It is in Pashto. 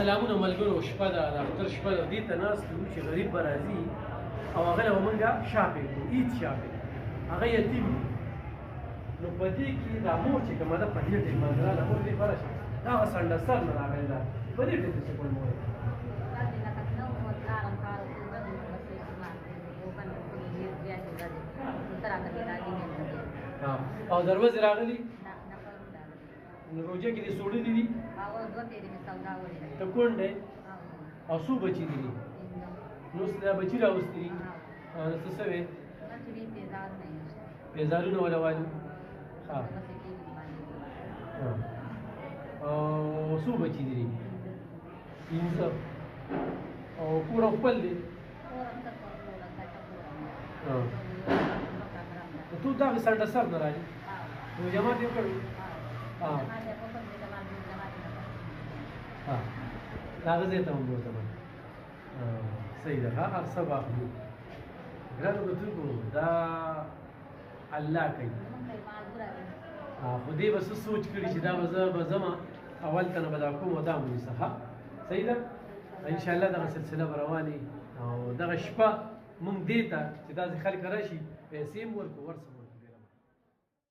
سلامونه ملګرو، شپه ده، د اختر شپه ده. دې ته ناست یو چې غریب به راځي او هغه له به مونږ شاپینګ کوو، عید شاپینګ. هغه یتیم دی. نو په دې کې دا مور چې کومه ده په دې ټیم باندې راغله، مور دې بره شه، دا هغه سنډه سر نه راغلی ده. په دې ټیم کې څه کول مور او دروازې راغلي نو روجه کې دې سوړلي دي ته کونډه او څو بچي دي نو دا بچي راوستي دي نو څه شوی پیزارونه ولا وایي ها او څو بچي دي پنځه او کور خپل دی ته دا سنډه سر نه راځي نو جماعت یې کړو دا غزه ته موږ ته صحیح ده هر سبا خو ګرانو بزرګو دا الله کوي خو دې بس سوچ کړی چې دا به زما اول ته به دا کوم دا مونږ څه صحیح ده ان شاء الله دغه سلسله به رواني او دغه شپه مونږ دې ته چې دا خلک راشي پیسې ورکو ورسره